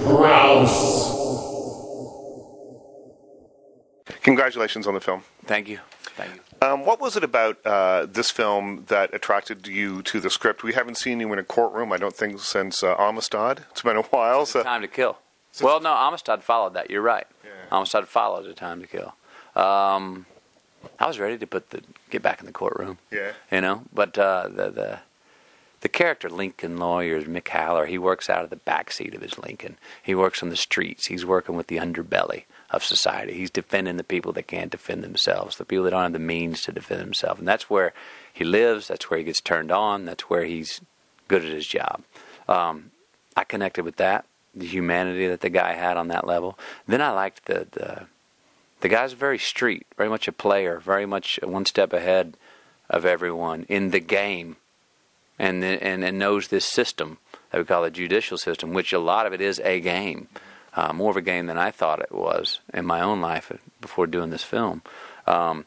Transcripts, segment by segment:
Crouse. Congratulations on the film. Thank you. Thank you. What was it about this film that attracted you to the script? We haven't seen you in a courtroom, I don't think, since Amistad. It's been a while. So. Time to Kill. Well, no, Amistad followed that. You're right. Yeah. Amistad followed A Time to Kill. I was ready to get back in the courtroom. Yeah. You know, but the character Lincoln Lawyer, Mick Haller, he works out of the backseat of his Lincoln. He works on the streets. He's working with the underbelly of society. He's defending the people that can't defend themselves, the people that don't have the means to defend themselves. And that's where he lives. That's where he gets turned on. That's where he's good at his job. I connected with that, the humanity that the guy had on that level. Then I liked the guy's very street, very much a player, very much one step ahead of everyone in the game, and knows this system that we call the judicial system, which a lot of it is a game. More of a game than I thought it was in my own life before doing this film. And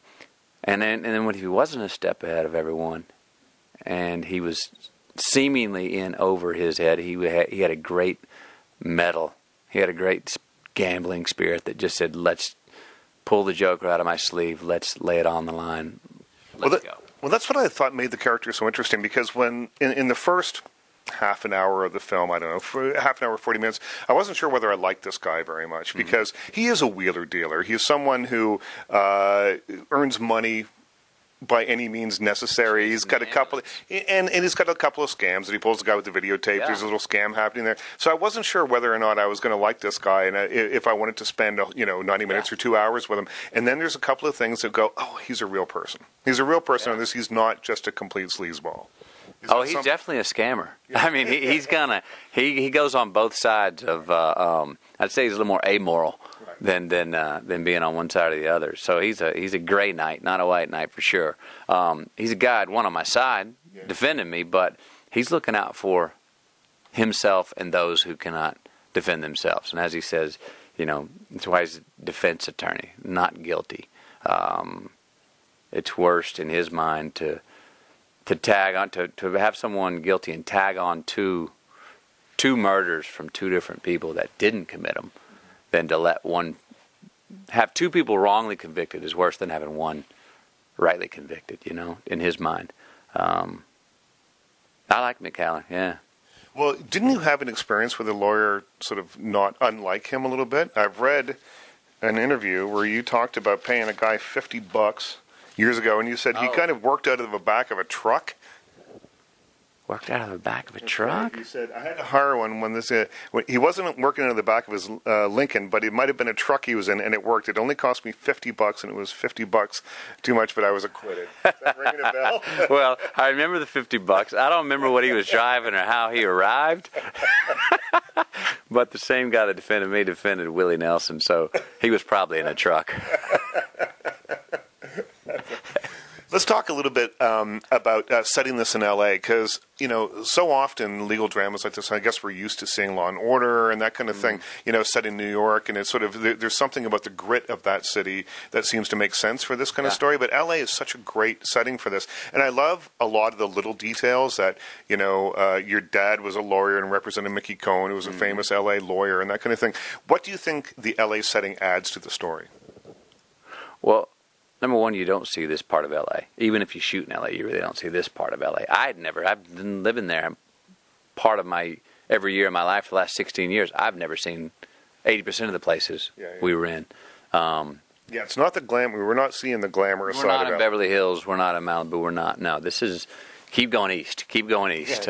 then when he wasn't a step ahead of everyone, and he was seemingly in over his head, he had a great mettle. He had a great gambling spirit that just said, let's pull the Joker out of my sleeve, let's lay it on the line, let's go. Well, that's what I thought made the character so interesting, because when in the first half an hour of the film, I don't know, for half an hour, 40 minutes, I wasn't sure whether I liked this guy very much, because he is a wheeler dealer. He's someone who earns money by any means necessary. He's got a couple, and he's got a couple of scams that he pulls. The guy with the videotape. Yeah. There's a little scam happening there. So I wasn't sure whether or not I was going to like this guy, and if I wanted to spend 90 minutes or 2 hours with him. And then there's a couple of things that go, oh, he's a real person. He's a real person on this. He's not just a complete sleazeball. He's definitely a scammer. Yeah. I mean, he goes on both sides of. I'd say he's a little more amoral than being on one side or the other. So he's a gray knight, not a white knight for sure. He's a guy I'd want on my side, defending me, but he's looking out for himself and those who cannot defend themselves. And as he says, that's why he's a defense attorney, not guilty. It's worst in his mind to tag on to have someone guilty and tag on two murders from two different people that didn't commit them, than to have two people wrongly convicted is worse than having one rightly convicted. In his mind, I like Mick Haller. Yeah. Well, didn't you have an experience with a lawyer sort of not unlike him a little bit? I've read an interview where you talked about paying a guy $50 years ago, and you said he kind of worked out of the back of a truck. Worked out of the back of a truck? He said, I had to hire one when he wasn't working out of the back of his Lincoln, but it might have been a truck he was in, and it worked. It only cost me $50, and it was $50 too much, but I was acquitted. Is that ringing a bell? Well, I remember the $50. I don't remember what he was driving or how he arrived. But the same guy that defended me defended Willie Nelson, so he was probably in a truck. Let's talk a little bit about setting this in L.A., because, so often legal dramas like this, I guess we're used to seeing Law and Order and that kind of thing, set in New York, and it's sort of, there's something about the grit of that city that seems to make sense for this kind of story, but L.A. is such a great setting for this, and I love a lot of the little details that, your dad was a lawyer and represented Mickey Cohen, who was a famous L.A. lawyer and that kind of thing. What do you think the L.A. setting adds to the story? Well, number one, you don't see this part of L.A. Even if you shoot in L.A., you really don't see this part of L.A. I've been living there part of every year of my life for the last 16 years. I've never seen 80% of the places we were in. It's not the glamour. We're not seeing the glamorous side of it. We're not in Beverly Hills. We're not in Malibu. We're not. No, this is keep going east. Keep going east.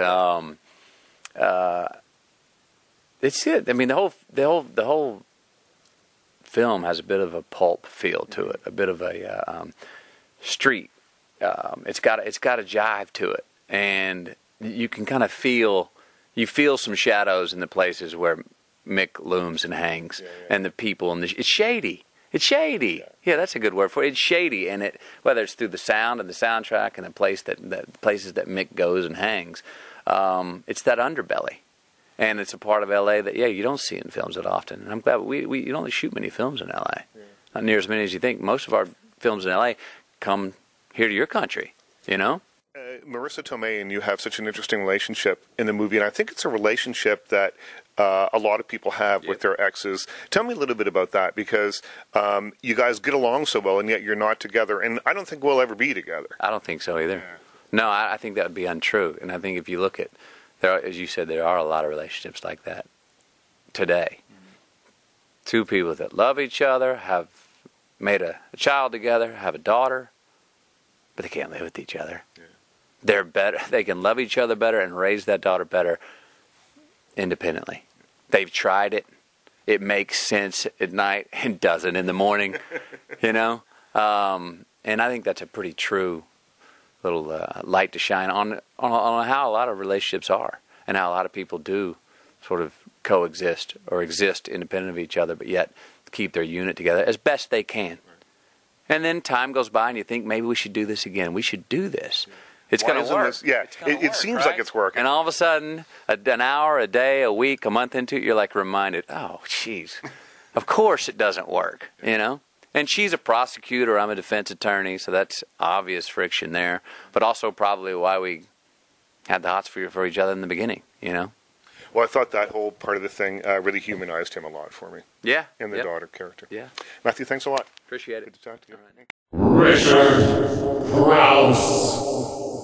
It's it. I mean, the whole film has a bit of a pulp feel to it, a bit of a street. It's got a jive to it, and you can kind of feel some shadows in the places where Mick looms and hangs, and the people, and it's shady. It's shady. Yeah, that's a good word for it. It's shady, and whether it's through the sound and the soundtrack and the places that Mick goes and hangs, it's that underbelly. And it's a part of L.A. that, you don't see in films that often. And I'm glad you don't shoot many films in L.A. Not near as many as you think. Most of our films in L.A. come here to your country, Marissa Tomei and you have such an interesting relationship in the movie, and I think it's a relationship that a lot of people have with their exes. Tell me a little bit about that, because you guys get along so well, and yet you're not together, and I don't think we'll ever be together. I don't think so either. Yeah. No, I think that would be untrue, and I think if you look at, as you said, there are a lot of relationships like that today. Two people that love each other, have made a child together, have a daughter, but they can't live with each other. Yeah. They're better. They can love each other better and raise that daughter better independently. They've tried it. It makes sense at night and doesn't in the morning, you know. And I think that's a pretty true little light to shine on how a lot of relationships are, and how a lot of people do sort of coexist or exist independent of each other, but yet keep their unit together as best they can. And then time goes by, and you think, maybe we should do this again. We should do this. It's going to work. It seems right? like it's working. And all of a sudden, an hour, a day, a week, a month into it, you're like reminded, oh, jeez, of course it doesn't work, you know? And she's a prosecutor, I'm a defense attorney, so that's obvious friction there. But also probably why we had the hots for each other in the beginning, you know? Well, I thought that whole part of the thing really humanized him a lot for me. Yeah. And the daughter character. Yeah. Matthew, thanks a lot. Appreciate it. Good to talk to you. Richard Crouse.